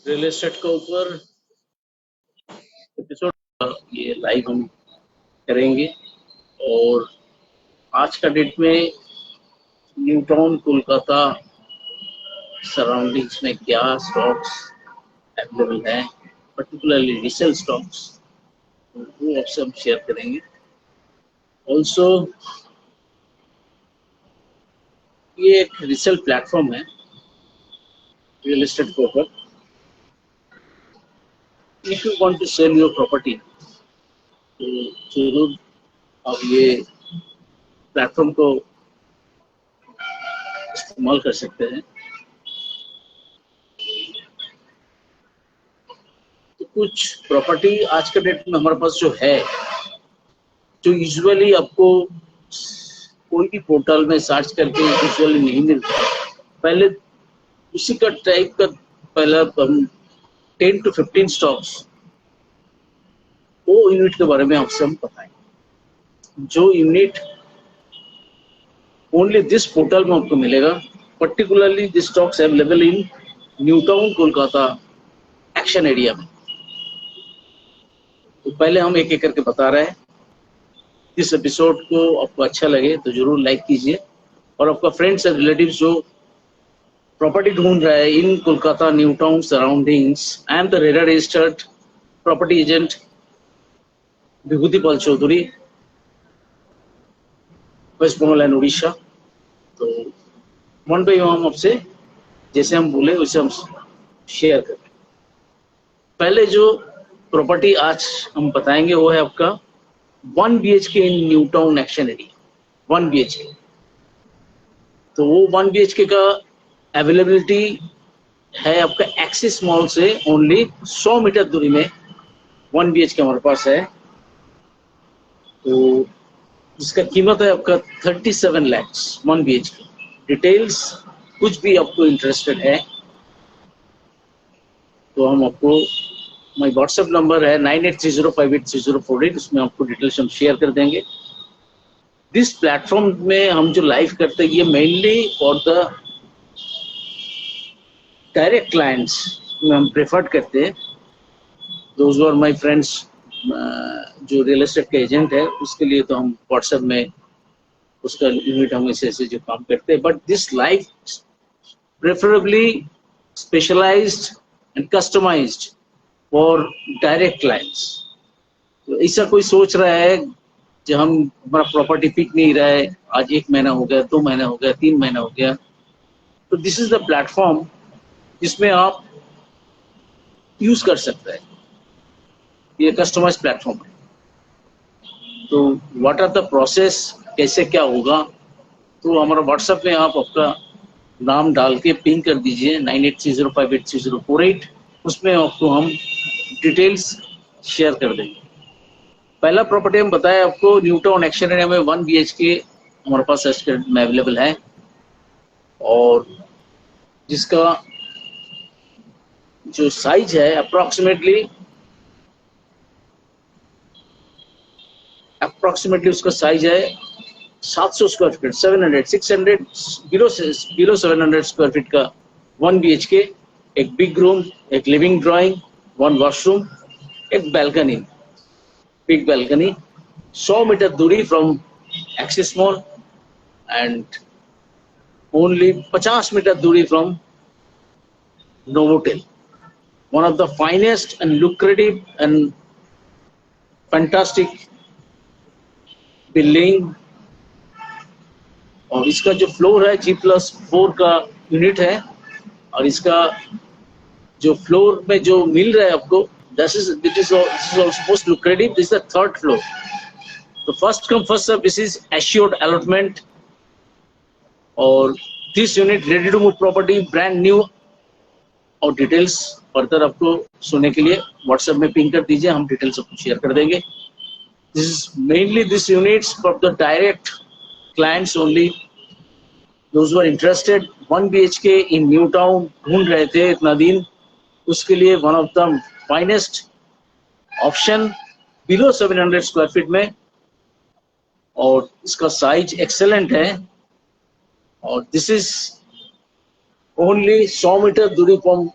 Real estate के ऊपर episode ये लाइव हम करेंगे। और आज का डेट में न्यू टाउन कोलकाता सराउंडिंग्स में क्या स्टॉक्स अवेलेबल हैं, पर्टिकुलरली रीसेल स्टॉक्स, वो आपसे हम शेयर करेंगे। ऑल्सो ये एक रीसेल प्लेटफॉर्म है रियल एस्टेट के ऊपर। If you want to sell your property तो जरूर आप ये प्लेटफॉर्म को इस्तेमाल कर सकते हैं। तो कुछ प्रॉपर्टी आज के डेट में हमारे पास जो है, जो यूजुअली आपको कोई भी पोर्टल में सर्च करके यूजुअली नहीं मिलता, पहले उसी का टाइप का पहला हम 10 to 15 स्टॉक्स वो यूनिट के बारे में आपसे हम बताएं। जो यूनिट ओनली दिस पोर्टल में आपको मिलेगा, particularly this stocks available in new town Kolkata action area में। तो पहले हम एक एक करके बता रहे हैं। इस एपिसोड को आपको अच्छा लगे तो जरूर लाइक कीजिए, और आपका फ्रेंड्स एंड रिलेटिव्स जो प्रॉपर्टी ढूंढ रहा है in Kolkata New Town surroundings, I am the registered property agent Vibhuti Pal Chaudhary, west Bengal and Orissa. तो वन बाई वन आपसे जैसे हम बोले वैसे हम शेयर करें। पहले जो प्रॉपर्टी आज हम बताएंगे वो है आपका 1 BHK in new Town Action area. 1 BHK, तो वो 1 BHK का अवेलेबिलिटी है आपका एक्सिस मॉल से ओनली 100 मीटर दूरी में 1 BHK हमारे पास है। तो जिसका कीमत है आपका 37 lakhs 1 BHK। डिटेल्स कुछ भी आपको इंटरेस्टेड है तो हम आपको, माई व्हाट्सएप नंबर है 9830583048, उसमें आपको डिटेल्स हम शेयर कर देंगे। दिस प्लेटफॉर्म में हम जो लाइव करते हैं ये mainly for the direct clients में हम प्रेफर्ड करते हैं। दोज आर माई फ्रेंड्स जो रियल एस्टेट के एजेंट है उसके लिए तो हम व्हाट्सएप में उसका यूनिट हम ऐसे जो काम करते हैं। But this live preferably specialised and customised for direct clients. तो ऐसा कोई सोच रहा है जब हम हमारा प्रॉपर्टी पिक नहीं रहा है, आज 1 महीना हो गया, 2 महीना हो गया, 3 महीना हो गया, तो दिस इज द प्लेटफॉर्म जिसमें आप यूज कर सकते हैं। ये कस्टमाइज प्लेटफॉर्म है। तो व्हाट आर द प्रोसेस, कैसे क्या होगा, तो हमारा व्हाट्सएप में आप आपका नाम डाल के पिंग कर दीजिए 9830583048, उसमें आपको हम डिटेल्स शेयर कर देंगे। पहला प्रॉपर्टी हम बताया आपको न्यू टाउन एक्शन एरिया में 1 BHK हमारे पास में अवेलेबल है, और जिसका जो साइज है अप्रोक्सीमेटली उसका साइज है 700 square feet, 600 below 700 square feet का 1 BHK। एक बिग रूम, एक लिविंग ड्राइंग, 1 वॉशरूम, एक बैल्कनी, बिग बैल्कनी, 100 मीटर दूरी from Axis mall and only 50 metre दूरी from Novotel, one of the finest and lucrative and fantastic building। और इसका जो floor है G+4 का यूनिट है, और इसका जो फ्लोर में जो मिल रहा है आपको, this is also most lucrative। This is the 3rd floor। तो first come first serve, this is assured allotment। और this unit ready to move property, brand new। और डिटेल्स फर्दर आपको सुनने के लिए व्हाट्सएप में पिंग कर दीजिए, हम डिटेल्स आपको शेयर कर देंगे। This is mainly this units for the direct clients only, those who are interested. 1 BHK in new Town ढूंढ रहे थे इतना दिन, उसके लिए one of the finest option below 700 square feet में, और इसका साइज एक्सेलेंट है। और दिस इज ओनली 100 मीटर दूरी from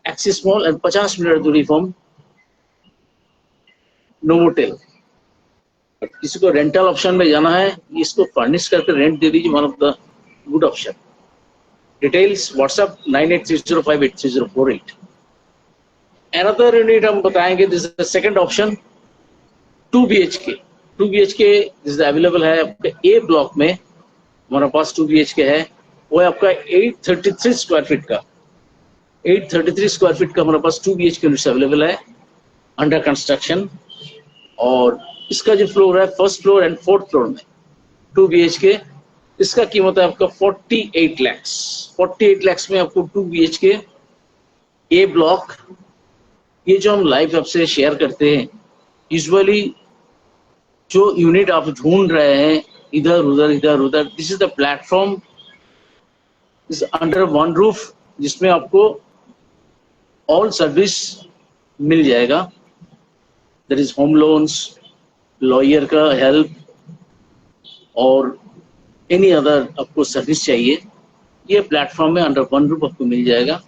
Axis mall and 50 minute दूरी फ्रॉम नोवोटेल। किसी को रेंटल ऑप्शन में जाना है, इसको फर्निश करके रेंट दे दीजिए, one of the good option. Details WhatsApp 9830583048। Another unit हम बताएंगे, this is the second option 2 BHK। 2 BHK this available है आपके ए ब्लॉक में, हमारे पास 2 BHK है, वो है आपका 833 स्क्वायर फीट का। 833 स्क्वायर फीट का हमारे पास 2 BHK यूनिट्स अवेलेबल है अंडर कंस्ट्रक्शन। और इसका जो फ्लोर है first floor and fourth floor में 2 BHK, इसका कीमत है आपका 48 lakhs। 48 lakhs में आपको 2 BHK ए ब्लॉक। ये जो हम लाइव आपसे शेयर करते हैं, यूजुअली जो यूनिट आप ढूंढ रहे हैं इधर उधर, this is the platform is under one roof, जिसमें आपको ऑल सर्विस मिल जाएगा। There is home loans, lawyer का हेल्प और एनी अदर आपको सर्विस चाहिए, ये प्लेटफॉर्म में अंडर वन रूफ आपको मिल जाएगा,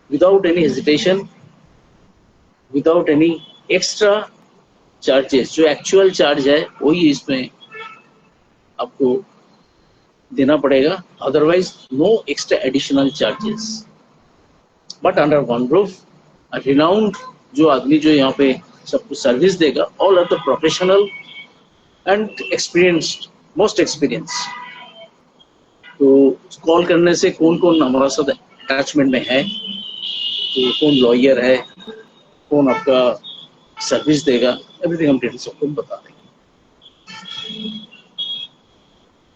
without any hesitation, without any extra charges. जो एक्चुअल चार्ज है वही इसमें आपको देना पड़ेगा, otherwise no extra additional charges, but under one roof. Renowned जो आदमी जो यहाँ पे सबको सर्विस देगा, all are the professional and experienced, most experience. तो कॉल करने से कौन कौन हमारा साथ अटैचमेंट में है, तो कौन लॉयर है, कौन आपका सर्विस देगा, एवरीथिंग हम डिटेल्स आपको बता देंगे।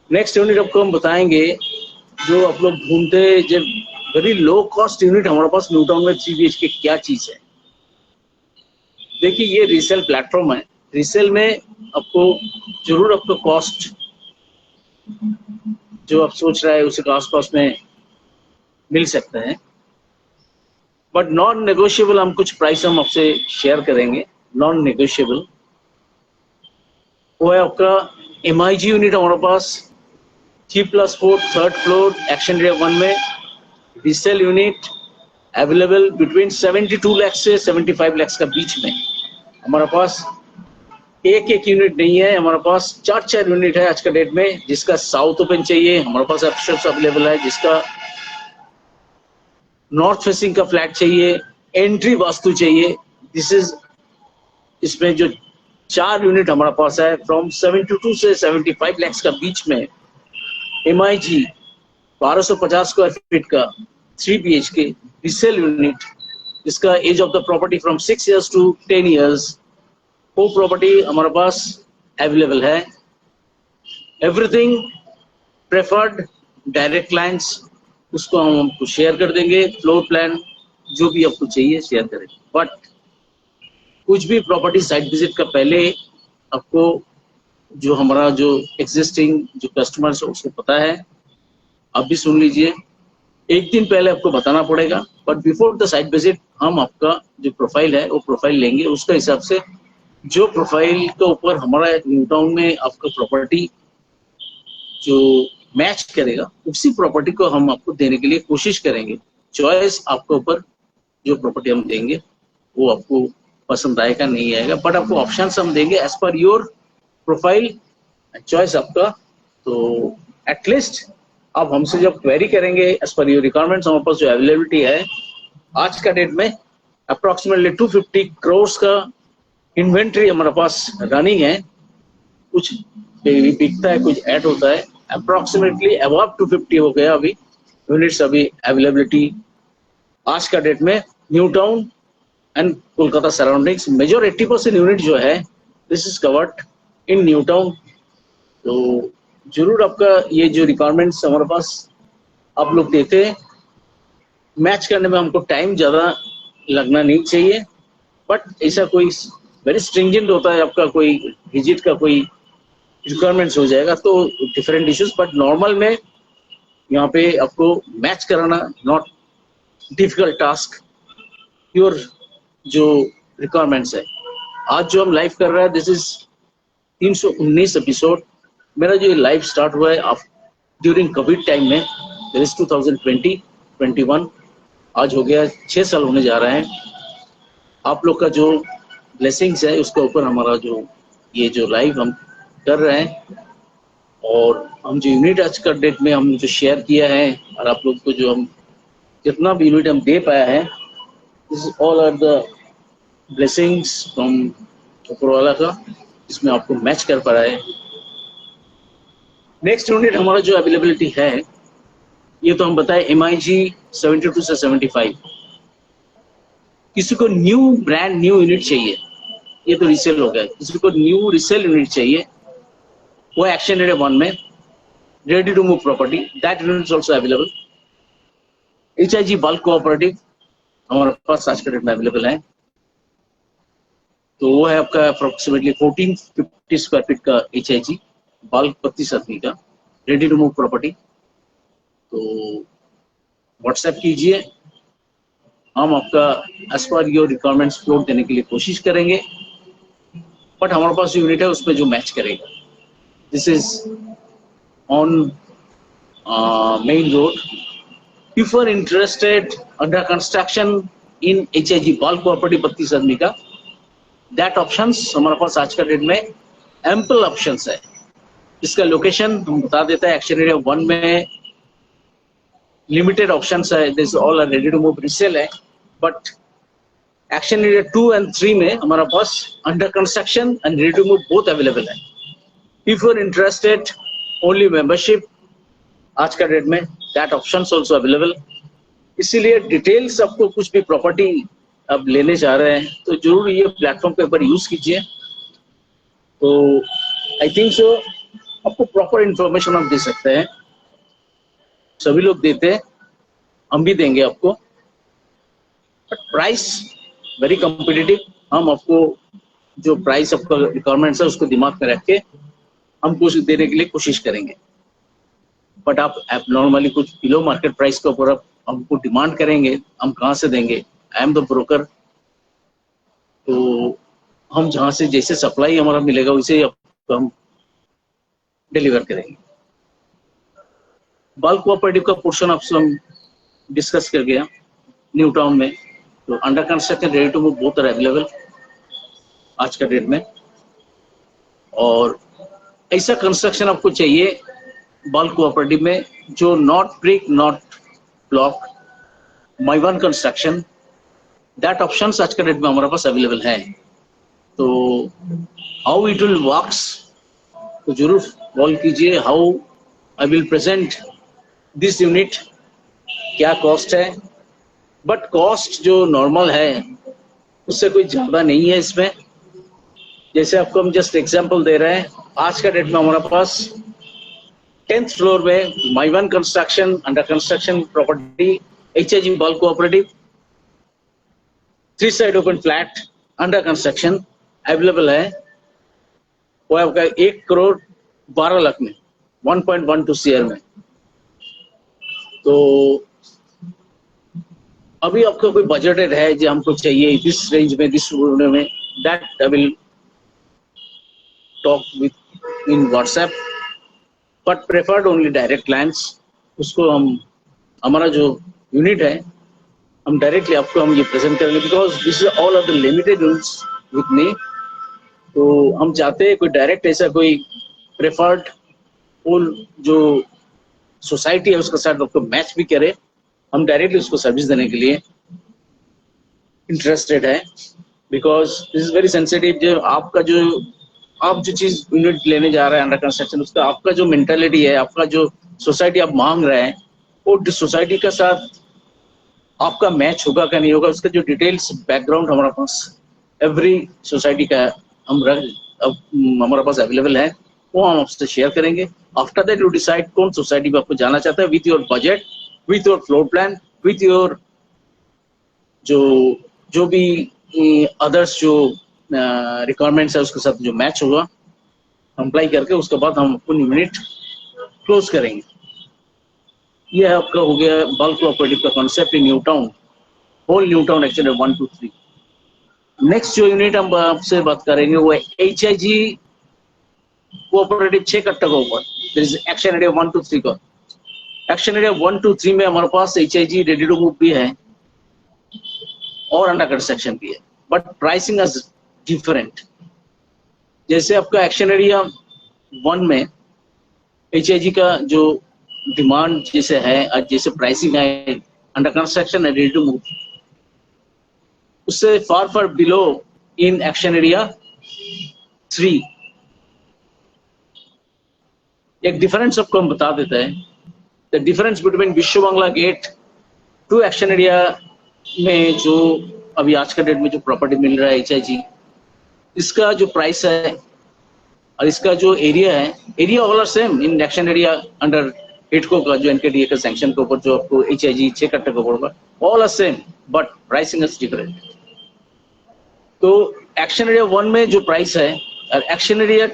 नेक्स्ट यूनिट आपको हम बताएंगे जो आप लोग ढूंढते हैं, जब वेरी लो कॉस्ट यूनिट हमारे पास न्यू टाउन में 3 BHK क्या चीज है। देखिए ये रीसेल प्लेटफॉर्म है। रीसेल में आपको जरूर आपको कॉस्ट जो आप सोच रहे हैं उसी आसपास में मिल सकते हैं, बट नॉन नेगोशिएबल हम कुछ प्राइस हम आपसे शेयर करेंगे। नॉन नेगोशिएबल वो है आपका MIG यूनिट हमारे पास 3+4 थर्ड फ्लोर एक्शन एरिया 1 में, resale unit available between 72 lakh से 75 लाख का बीच में। हमारे पास एक यूनिट नहीं है, हमारे पास 4 यूनिट है आज का डेट में। जिसका साउथ ओपन चाहिए हमारे पास ऑप्शंस अवेलेबल है, जिसका नॉर्थ फेसिंग का फ्लैट चाहिए, एंट्री वास्तु चाहिए, दिस इज इसमें जो 4 यूनिट हमारे पास है फ्रॉम 72 से 75 लाख का बीच में। MIG 1250 स्क्वायर फीट का 3 BHK रीसेल यूनिट, इसका age of the property from 6 years to 10 years, वो प्रॉपर्टी हमारे पास अवेलेबल है। एवरीथिंग प्रेफर्ड डायरेक्ट लाइन्स, उसको हम आपको शेयर कर देंगे। फ्लोर प्लान जो भी आपको चाहिए शेयर करेंगे, बट कुछ भी प्रॉपर्टी साइट विजिट का पहले आपको जो हमारा जो एग्जिस्टिंग जो कस्टमर्स है उसको पता है, आप भी सुन लीजिए, एक दिन पहले आपको बताना पड़ेगा। But before the site visit हम आपका जो प्रोफाइल है वो प्रोफाइल लेंगे, उसके हिसाब से जो प्रोफाइल के ऊपर हमारा न्यू टाउन में आपका प्रॉपर्टी जो मैच करेगा उसी प्रॉपर्टी को हम आपको देने के लिए कोशिश करेंगे। चॉइस आपके ऊपर जो प्रॉपर्टी हम देंगे वो आपको पसंद आएगा नहीं आएगा, बट आपको ऑप्शंस हम देंगे as per your profile choice आपका। तो एटलीस्ट आप हमसे जब क्वेरी करेंगे एज पर योर रिक्वायरमेंट्स, हमारे पास जो अवेलेबिलिटी है आज का डेट में अप्रोक्सीमेटली 250 करोड़ का इन्वेंट्री हमारे पास रनिंग है। कुछ बिकता है, कुछ ऐड होता है, अप्रोक्सीमेटली अबव 250 हो गया अभी यूनिट्स अभी अवेलेबिलिटी आज का डेट में New Town and Kolkata surroundings. Major 80% unit जो है this is covered in new Town. तो जरूर आपका ये जो रिक्वायरमेंट्स हमारे पास आप लोग देते हैं, मैच करने में हमको टाइम ज़्यादा लगना नहीं चाहिए, बट ऐसा कोई वेरी स्ट्रिंजेंट होता है आपका कोई विजिट का कोई रिक्वायरमेंट्स हो जाएगा तो डिफरेंट इश्यूज, बट नॉर्मल में यहाँ पे आपको मैच कराना नॉट डिफिकल्ट टास्क, योर जो रिक्वायरमेंट्स है। आज जो हम लाइव कर रहे हैं दिस इज 319 एपिसोड। मेरा जो लाइव स्टार्ट हुआ है ड्यूरिंग कोविड टाइम में, दिस 2020-21, आज हो गया 6 साल होने जा रहे हैं। आप लोग का जो ब्लेसिंग्स है उसके ऊपर हमारा जो ये जो लाइव हम कर रहे हैं, और हम जो यूनिट आज का डेट में हम जो शेयर किया है, और आप लोग को जो हम जितना भी यूनिट हम दे पाया है, this all are the blessings from ऊपरवाला का, इसमें आपको मैच कर पा रहा है। नेक्स्ट यूनिट हमारा जो अवेलेबिलिटी है, ये तो हम बताए MIG 72 से 75। किसी को न्यू ब्रांड न्यू यूनिट चाहिए, ये तो रीसेल हो गया। किसी को न्यू रीसेल यूनिट चाहिए, वो एक्शन एरिया 1 में ready to move property, that unit is also available. HIG bulk cooperative हमारे पास आज के डेट में अवेलेबल है, तो वो है आपका अप्रोक्सीमेटली 1450 स्क्वायर फीट का HIG बल्क 32 आदमी का रेडी टू मूव प्रॉपर्टी। तो व्हाट्सएप कीजिए, हम आपका as per your requirements float देने के लिए कोशिश करेंगे, बट हमारे पास जो यूनिट है उसमें जो मैच करेगा। This is on main road. If you are interested under construction in HIG bulk property 32 आदमी का, that options हमारे पास आज का डेट में ample options है। इसका लोकेशन हम बता देता है, एक्शन एरिया 1 में लिमिटेड ऑप्शंस है, this all are ready to move resale है, बट एक्शन एरिया 2 and 3 में हमारा पास under construction and ready to move both available है। If you are interested only membership आज का डेट में दैट ऑप्शंस आल्सो अवेलेबल। इसीलिए डिटेल्स आपको कुछ भी प्रॉपर्टी अब लेने जा रहे हैं तो जरूर ये प्लेटफॉर्म पे ऊपर यूज कीजिए। तो आई थिंक सो आपको प्रॉपर इंफॉर्मेशन हम दे सकते हैं, सभी लोग देते हैं, हम भी देंगे आपको, बट प्राइस वेरी कॉम्पिटिटिव। हम आपको जो प्राइस आपका रिक्वायरमेंट्स है उसको दिमाग में रख के हम कुछ देने के लिए कोशिश करेंगे, बट आप नॉर्मली कुछ बिलो मार्केट प्राइस के ऊपर आप हमको डिमांड करेंगे, हम कहाँ से देंगे? आई एम द ब्रोकर, तो हम जहाँ से जैसे सप्लाई हमारा मिलेगा वैसे आपको हम डिलीवर करेंगे। बल्क कोऑपरेटिव का पोर्शन आपसे हम डिस्कस कर गया न्यू टाउन में, तो under construction ready to move both are available आज का डेट में। और ऐसा कंस्ट्रक्शन आपको चाहिए बल्क कोऑपरेटिव में जो not brick not block my one construction, that options आज का डेट में हमारे पास अवेलेबल है। तो हाउ इट विल वर्क्स तो जरूर कॉल कीजिए, how I will present this unit, क्या कॉस्ट है, बट कॉस्ट जो नॉर्मल है उससे कोई ज्यादा नहीं है इसमें। जैसे आपको हम जस्ट एग्जांपल दे रहे हैं, आज का डेट में हमारे पास 10th फ्लोर में my one construction under construction property HIG bulk cooperative 3 side open flat under construction available है। वो आपका 1,12,00,000 में 1.12 CR में। तो अभी आपका कोई बजटेड है जो हमको चाहिए दिस रेंज में, दिस में, that I will talk with in WhatsApp, but preferred only direct clients. उसको हम हमारा जो यूनिट है हम डायरेक्टली आपको हम ये प्रेजेंट करेंगे, because this is all of the limited units with me. तो हम चाहते हैं कोई डायरेक्ट ऐसा कोई प्रेफर्ड फुल जो सोसाइटी है उसके साथ आपको मैच भी करे, हम डायरेक्टली उसको सर्विस देने के लिए इंटरेस्टेड है। Because this is very sensitive, जो आपका जो आप जो चीज यूनिट लेने जा रहे हैं अंडर कंस्ट्रक्शन, उसका आपका जो मेंटालिटी है, आपका जो सोसाइटी आप मांग रहे हैं, वो सोसाइटी के साथ आपका मैच होगा क्या नहीं होगा, उसका जो डिटेल्स बैकग्राउंड हमारे पास एवरी सोसाइटी का हमारे पास अवेलेबल है, वो हम आपसे शेयर करेंगे। आफ्टर दैट यू डिसाइड कौन सोसाइटी में आपको जाना चाहता है, with your budget, with your floor plan, with your जो भी अदर्स जो रिक्वायरमेंट्स है उसके साथ जो मैच होगा अप्लाई करके उसके बाद हम अपनी यूनिट क्लोज करेंगे। ये आपका हो गया बल्क कोऑपरेटिव का concept in new Town, whole New Town actually 1 2 3। Next जो यूनिट हम आपसे बात करेंगे वो है HIG कोऑपरेटिव 6 कट्टा का ऊपर, एक्शन एरिया 1 2 3 का। एक्शन एरिया 1 2 3 में हमारे पास HIG रेडी टू मूव भी है, और अंडर कंस्ट्रक्शन भी है, बट प्राइसिंग इज डिफरेंट। जैसे आपका एक्शन एरिया 1 में HIG का जो डिमांड जैसे है और जैसे प्राइसिंग है under construction and ready to move, उससे far far below in Action Area 3। एक डिफरेंस आपको हम बता देते हैं, the difference between Biswa Bangla gate to action area में जो अभी आज का डेट में जो प्रॉपर्टी मिल रहा है HIG, इसका जो प्राइस है और इसका जो एरिया है, area all are same in Action Area under हिडको का जो NKDA का सैंक्शन के ऊपर जो आपको HIG 6 कट्टे का पड़ेगा, all are same but pricing is different. तो एक्शन एरिया 1 में जो प्राइस है और एक्शन एरिया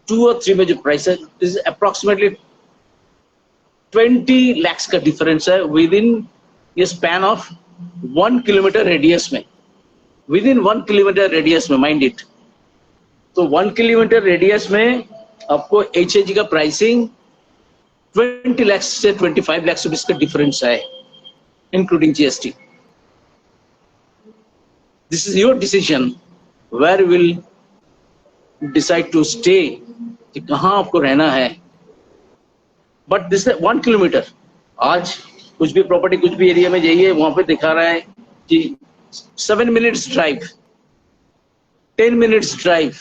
2 और 3 में जो प्राइस है, इज अप्रोक्सीमेटली 20 lakhs का डिफरेंस है विद इन ये स्पैन ऑफ 1 किलोमीटर रेडियस में, विद इन 1 किलोमीटर रेडियस में, माइंड इट। तो 1 किलोमीटर रेडियस में आपको HIG का प्राइसिंग 20 lakhs से 25 lakhs रुपीज का डिफरेंस है, including GST। This is your decision where will decide to stay, कि कहाँ आपको रहना है। बट दिस 1 किलोमीटर, आज कुछ भी प्रॉपर्टी कुछ भी एरिया में जाइए, वहां पे दिखा रहा है कि 7 minutes drive, 10 minutes drive,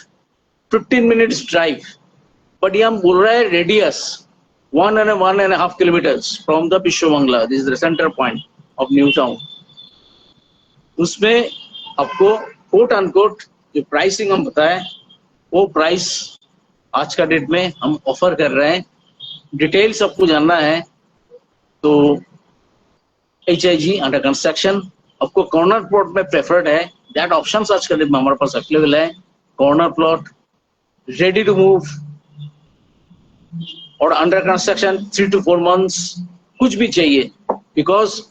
15 minutes drive, but यहाँ बोल रहा है रेडियस 1.5 kilometers फ्रॉम द विश्व Bangla, this is the centre point of new town. उसमें आपको कोट अनकोट जो प्राइसिंग हम बताएं, वो प्राइस आज का डेट में हम ऑफर कर रहे हैं। डिटेल्स आपको जानना है तो HIG अंडर कंस्ट्रक्शन आपको कॉर्नर प्लॉट में प्रेफर्ड है, दैट ऑप्शन आज का डेट में हमारे पास अवेलेबल है। Corner plot, ready to move और अंडर कंस्ट्रक्शन 3 to 4 months, कुछ भी चाहिए, because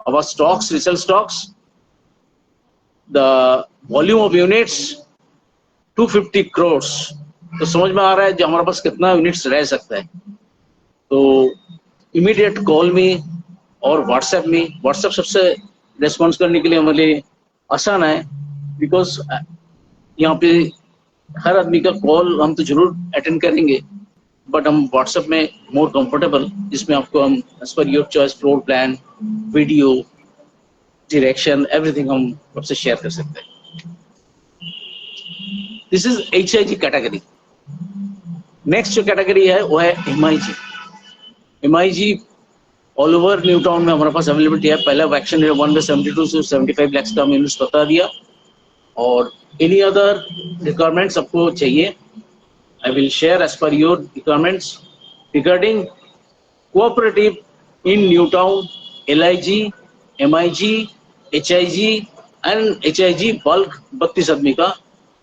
our stocks, resale stocks, the volume of units 250 crores, तो समझ में आ रहा है जो हमारे पास कितना यूनिट्स रह सकता है। तो इमीडिएट कॉल मी और व्हाट्सएप में, व्हाट्सएप सबसे रेस्पॉन्स करने के लिए हमारे लिए आसान है, बिकॉज यहाँ पे हर आदमी का कॉल हम तो जरूर अटेंड करेंगे, बट हम व्हाट्सएप में मोर कंफर्टेबल, जिसमें आपको हम as per your choice floor plan, video, direction, everything हम आपसे शेयर कर सकते हैं। This is HIG category. Next जो कैटेगरी है वो है MIG। MIG all over New Town में हमारे पास अवेलेबिलिटी है। पहला एक्शन एरिया 1 में 72 से 75 lakhs का हमने बता दिया, और एनी अदर रिक्वायरमेंट्स आपको चाहिए, I will share as per your requirements regarding cooperative in New Town, LIG, MIG, HIG and HIG bulk 32 आदमी का,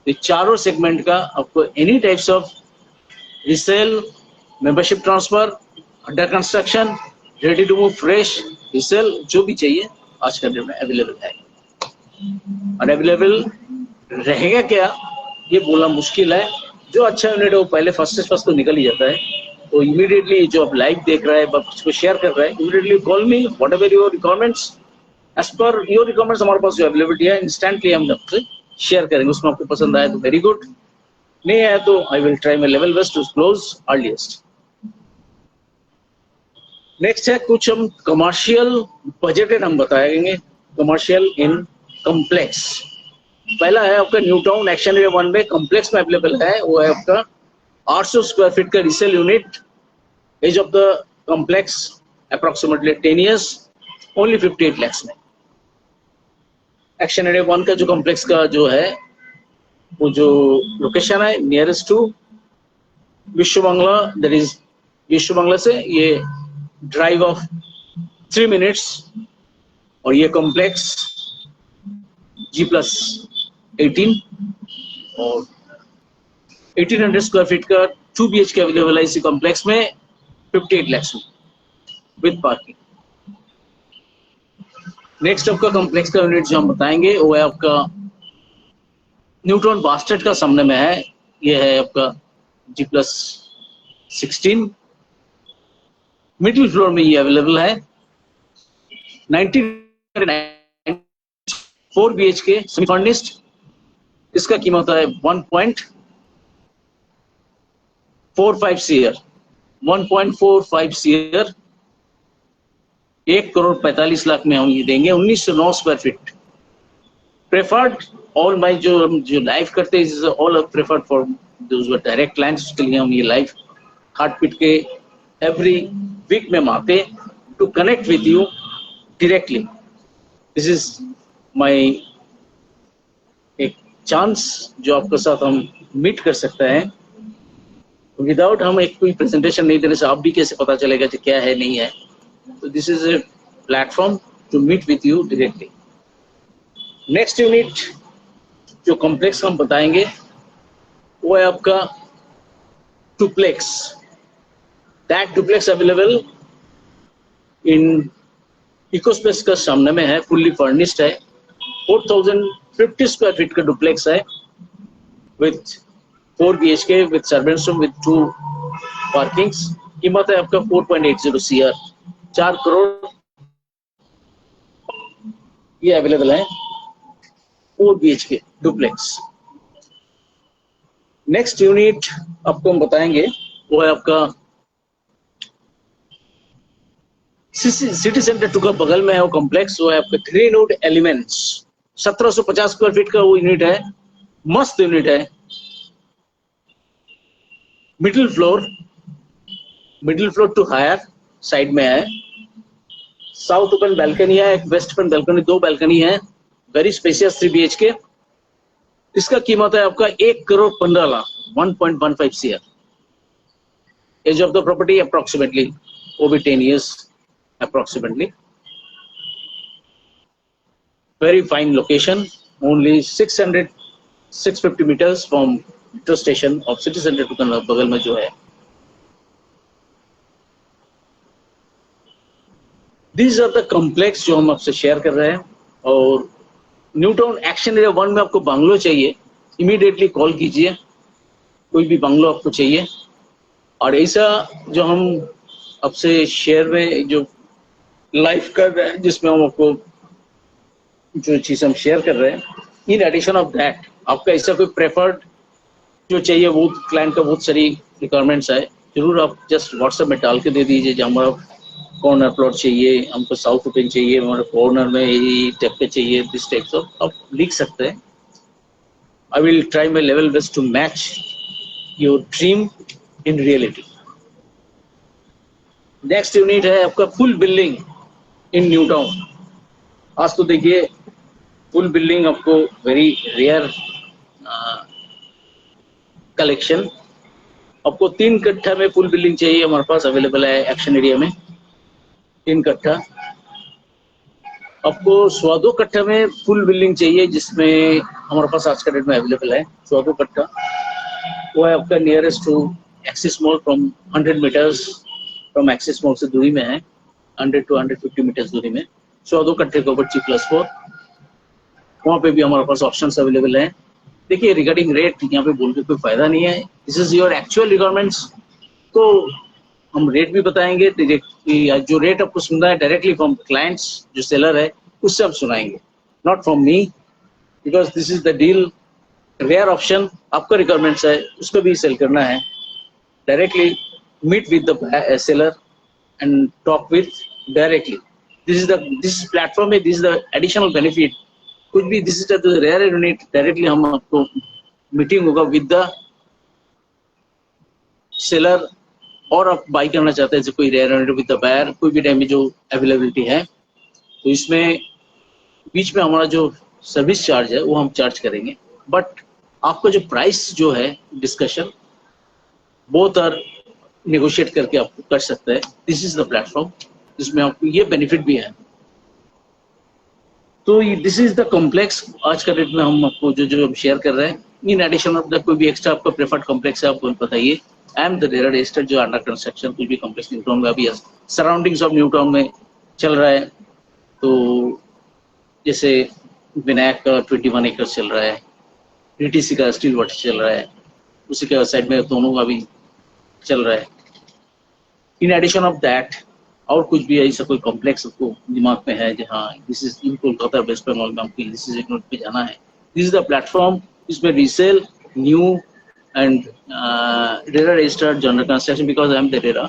ये चारों सेगमेंट का आपको any types of resale, membership transfer, under construction, ready to move, fresh resale, जो भी चाहिए आज का डेट में अवेलेबल है। और अवेलेबल रहेगा क्या ये बोलना मुश्किल है। जो अच्छा यूनिट है वो पहले फर्स्ट तो निकल ही जाता है। तो इमीडिएटली जो आप लाइव देख रहा है, उसको शेयर कर रहा है, immediately call me, whatever your requirements, as per your requirements हमारे पास जो अवेलेबिलिटी है इंस्टेंटली हम आपसे शेयर करेंगे। उसमें आपको पसंद आया तो वेरी गुड, नहीं आया तो I will try my level best to close earliest. Next है कुछ हम कमर्शियल बजटेड हम बताएंगे, कमर्शियल इन कॉम्प्लेक्स। पहला है आपका न्यू टाउन एक्शन एरिया 1 में कॉम्प्लेक्स में अवेलेबल है, वो है आपका 800 स्क्वायर फीट का resale unit. Age of the complex approximately 10 years, only 58 lakhs में। एक्शन एरिया 1 का जो कॉम्प्लेक्स का जो है वो जो लोकेशन है नियरेस्ट टू विश्व बांग्ला, दैट इज विश्व बांग्ला से ये ड्राइव ऑफ 3 minutes, और ये कॉम्प्लेक्स G+18 और 1800 स्क्वायर फीट का 2 BHK अवेलेबल है इसी कॉम्प्लेक्स में 58 lakhs में विद पार्किंग। नेक्स्ट आपका कॉम्प्लेक्स का यूनिट जो हम बताएंगे वो है आपका न्यू टाउन बास्टेड का सामने में है, ये है आपका G+16, मिडिल फ्लोर में ये अवेलेबल है। 1999 4 BHK सेमी फर्निश्ड, इसका कीमत है 1.45 CR, 1.45 CR, 1,45,00,000 में हम ये देंगे। 1909 square feet preferred. All my जो लाइव करते हैं all preferred for those direct clients, उसके लिए हम ये लाइव हार्ट पीट के एवरी वीक में हम आते to connect with you directly. This is my एक चांस जो आपके साथ हम मीट कर सकते हैं विदाउट हम एक कोई प्रेजेंटेशन नहीं देने से आप भी कैसे पता चलेगा कि क्या है नहीं है। तो this is a platform to meet with you directly. Next unit जो कॉम्प्लेक्स हम बताएंगे वो है आपका duplex. That duplex available in Ecospace का सामने में है, फुल्ली फर्निश्ड है, 4050 स्क्वायर फीट का डुप्लेक्स है with 4 BHK with servants room with 2 parkings. कीमत है आपका 4.80 CR, 4 करोड़ ये अवेलेबल है 4 BHK डुप्लेक्स। नेक्स्ट यूनिट आपको हम बताएंगे वो है आपका सिटी सेंटर 2 का बगल में है वो कॉम्प्लेक्स, वो है आपका ग्रीनवुड एलिमेंट्स। 1750 स्क्वायर फीट का वो यूनिट है, मस्त यूनिट है। Middle floor to higher side में है। साउथ ओपन बैल्कनी है, एक वेस्ट ओपन बैल्कनी, 2 बैल्कनी है, वेरी स्पेशियस 3 BHK। इसका कीमत है आपका 1,15,00,000, 1.15 CR। Age of the property approximately वो भी 10 years approximately. Very fine location, only 650 meters from metro station of city center to बगल में जो है। These are the complex जो हम आपसे शेयर कर रहे हैं। और न्यू टाउन एक्शन एरिया 1 में आपको बंगलो चाहिए, इमीडिएटली कॉल कीजिए, कोई भी बंगलो आपको चाहिए। और ऐसा जो हम आपसे शेयर में जो लाइव कर रहे हैं जिसमें हम आपको जो चीज़ हम शेयर कर रहे हैं, इन एडिशन ऑफ दैट आपका ऐसा कोई प्रेफर्ड जो चाहिए, वो क्लाइंट का बहुत सारी रिक्वायरमेंट्स है, जरूर आप जस्ट व्हाट्सएप में डाल के दे दीजिए। जो हमारा कॉर्नर प्लॉट चाहिए, हमको साउथ ओपन चाहिए, हमारे कॉर्नर में यही टाइप के चाहिए, दिस टाइप्स ऑफ आप लिख सकते हैं। I will try my level best to match your dream in reality. Next unit है आपका full building in new Town. आज तो देखिए फुल बिल्डिंग आपको वेरी रेयर कलेक्शन। आपको 3 कट्ठा में फुल बिल्डिंग चाहिए, हमारे पास अवेलेबल है एक्शन एरिया में 3 कट्ठा। आपको 102 कट्ठा में फुल बिल्डिंग चाहिए, जिसमें हमारे पास आज का डेट में अवेलेबल है 102 कट्ठा। वो है आपका nearest to Axis mall, from 100 metres from Axis mall से दूरी में है, 100 to 150 मीटर्स दूरी में। 102 कट्ठे के ऊपर G+4, वहाँ पे भी हमारे पास ऑप्शंस अवेलेबल हैं। देखिए रिगार्डिंग रेट यहाँ पे बोल के कोई फायदा नहीं है, this is your actual requirements. तो हम रेट भी बताएंगे, जो रेट आपको सुनना है डायरेक्टली फ्रॉम क्लाइंट्स, जो सेलर है उससे हम सुनाएंगे, not from me, because this is the deal. Rare option आपका रिक्वायरमेंट्स है, उसको भी सेल करना है, directly meet with the seller and talk with directly. This platform में this is the additional benefit. कुछ भी this is the rare unit, directly हम आपको मीटिंग होगा with the seller, और आप बाई करना चाहते हैं कोई rare unit with the buyer, कोई भी टाइम में जो अवेलेबिलिटी है, तो इसमें बीच में हमारा जो सर्विस चार्ज है वो हम चार्ज करेंगे। बट आपका जो प्राइस जो है डिस्कशन बोथ आर नेगोशिएट करके आप कर सकते हैं। दिस इज द प्लेटफॉर्म जिसमें आपको ये बेनिफिट भी है। तो दिस इज द कॉम्प्लेक्स आज का डेट में हम आपको जो हम शेयर कर रहे हैं। इन एडिशन ऑफ द कोई भी एक्स्ट्रा आपका प्रेफर्ड कॉम्प्लेक्स है आपको बताइए। I am the rare estate जो अंडर कंस्ट्रक्शन कोई भी कॉम्प्लेक्स न्यू टाउन में अभी सराउंडिंग्स ऑफ न्यू टाउन में चल रहा है। तो जैसे विनायक का 21 एकड़ चल रहा है, डीटीसी का स्टील वाटर चल रहा है, उसी के साइड में दोनों का भी चल रहा है। इन एडिशन ऑफ दैट और कुछ भी ऐसा कोई कॉम्प्लेक्स आपको दिमाग में है कि हाँ this is in Kolkata West Bengal में आपको दिस इज नोट पे जाना है, दिस इज द प्लेटफॉर्म इसमें resale new and RERA registered general construction because I am the RERA.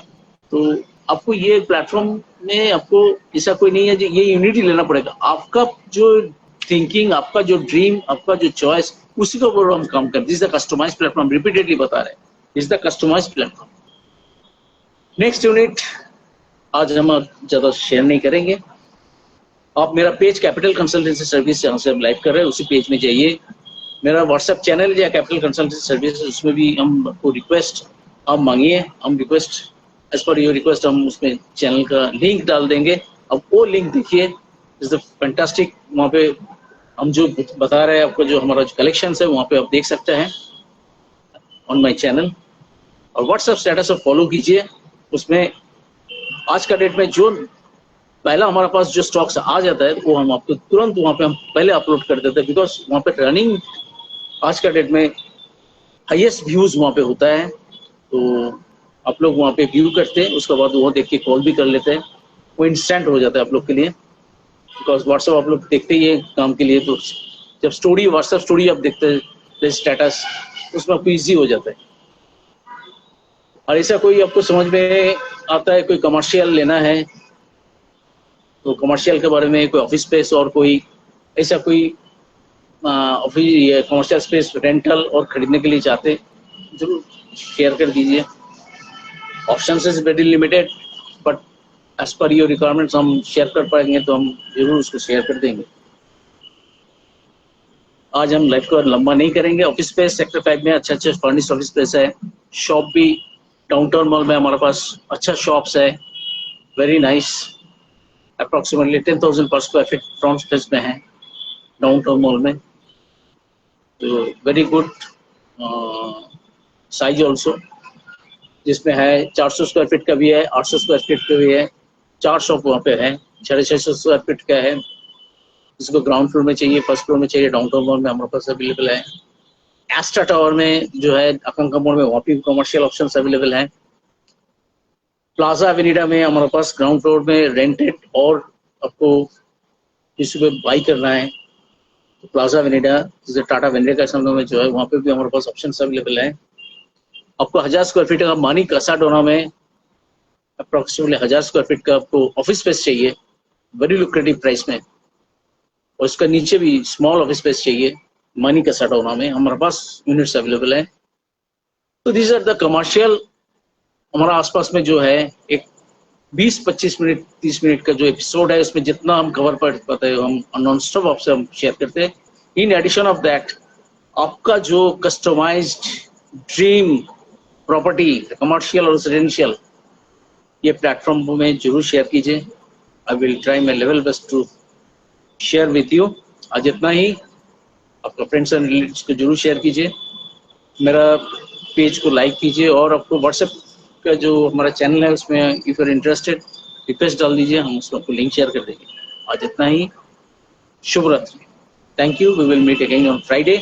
तो आपको ये प्लेटफॉर्म में आपको ऐसा कोई नहीं है, ये यूनिट ही लेना पड़ेगा। आपका जो थिंकिंग, आपका जो ड्रीम, आपका जो चॉइस, उसी के ऊपर हम काम करते हैं। This is the customise platform, repeatedly बता रहे हैं, this is the customise platform. Next unit आज हम ज़्यादा शेयर नहीं करेंगे। आप मेरा पेज कैपिटल कंसल्टेंसी सर्विस जहाँ से हम लाइव कर रहे हैं उसी पेज में जाइए। मेरा व्हाट्सएप चैनल या कैपिटल कंसल्टेंसी सर्विस, उसमें भी हम आपको रिक्वेस्ट आप मांगिए, हम request as per your request हम उसमें चैनल का लिंक डाल देंगे। अब वो लिंक देखिए, इज द फैंटास्टिक। वहाँ पे हम जो बता रहे हैं आपको, जो हमारा जो कलेक्शन है वहाँ पे आप देख सकते हैं ऑन माई चैनल। और व्हाट्सएप स्टेटस और फॉलो कीजिए। उसमें आज का डेट में जो पहला हमारे पास जो स्टॉक्स आ जाता है वो हम आपको तुरंत वहाँ पे हम पहले अपलोड कर देते हैं, बिकॉज वहाँ पे रनिंग आज का डेट में हाईएस्ट व्यूज वहाँ पे होता है। तो आप लोग वहाँ पे व्यू करते हैं, उसके बाद वो देख के कॉल भी कर लेते हैं, वो इंस्टेंट हो जाता है आप लोग के लिए। बिकॉज व्हाट्सएप आप लोग देखते ही है काम के लिए, तो जब स्टोरी व्हाट्सएप स्टोरी आप देखते हैं स्टेटस, उसमें आपको ईजी हो जाता है। और ऐसा कोई आपको समझ में आता है कोई कमर्शियल लेना है तो कमर्शियल के बारे में, कोई ऑफिस स्पेस और कोई ऐसा कोई ऑफिस कमर्शियल स्पेस रेंटल और खरीदने के लिए चाहते, जरूर शेयर कर दीजिए। Options is very limited, but as per your requirements हम शेयर कर पाएंगे तो हम जरूर उसको शेयर कर देंगे। आज हम लाइफ को लंबा नहीं करेंगे। ऑफिस स्पेस सेक्टर 5 में अच्छा अच्छा फर्निश्ड ऑफिस स्पेस है। शॉप भी डाउनटाउन मॉल में हमारे पास अच्छा शॉप्स है, वेरी नाइस। अप्रॉक्सीमेटली 10,000 पर स्क्वायर फीट फ्रंट स्पेस में है डाउनटाउन मॉल में, तो वेरी गुड साइज ऑल्सो, जिसमें है 400 स्क्वायर फीट का भी है, 800 स्क्वायर फीट का भी है। 4 शॉप वहाँ पे है, 650 स्क्वायर फीट का है। जिसको ग्राउंड फ्लोर में चाहिए, फर्स्ट फ्लोर में चाहिए, डाउनटाउन मॉल में हमारे पास अवेलेबल है। एस्टा टावर में जो है आकांक्षा मोड़ में, वहाँ पे कमर्शियल ऑप्शंस अवेलेबल हैं। प्लाजा एवेनिडा में हमारे पास ग्राउंड फ्लोर में रेंटेड, और आपको किसी को बाई करना है तो प्लाजा एवेनिडा जैसे टाटा वेंडर का सामने में जो है, वहाँ पे भी हमारे पास ऑप्शंस अवेलेबल हैं। आपको 1000 स्क्वायर फीट का मानी कसाडोना में अप्रोक्सीमेटली 1000 स्क्वायर फीट का आपको ऑफिस स्पेस चाहिए, वेरी लुक्रेटिव प्राइस में, और इसका नीचे भी स्मॉल ऑफिस स्पेस चाहिए मानी कसाडोना में, हमारे पास यूनिट्स अवेलेबल है। तो दीज आर द कमर्शियल। हमारा आसपास में जो है एक 20-25 मिनट 30 मिनट का जो एपिसोड है, उसमें जितना हम कवर कर पाते हैं हम नॉन स्टॉप आपसे हम शेयर करते हैं। इन एडिशन ऑफ दैट, आपका जो कस्टमाइज्ड ड्रीम प्रॉपर्टी कमर्शियल और रेजिडेंशियल, ये प्लेटफॉर्म में जरूर शेयर कीजिए। I will try my level best to share with you. आज इतना ही। आपका फ्रेंड्स एंड रिलेटिव्स को जरूर शेयर कीजिए, मेरा पेज को लाइक कीजिए, और आपको व्हाट्सएप का जो हमारा चैनल है उसमें if you are interested request डाल दीजिए, हम उसको आपको लिंक शेयर कर देंगे। आज इतना ही। शुभ रात्रि। Thank you. We will meet again on Friday.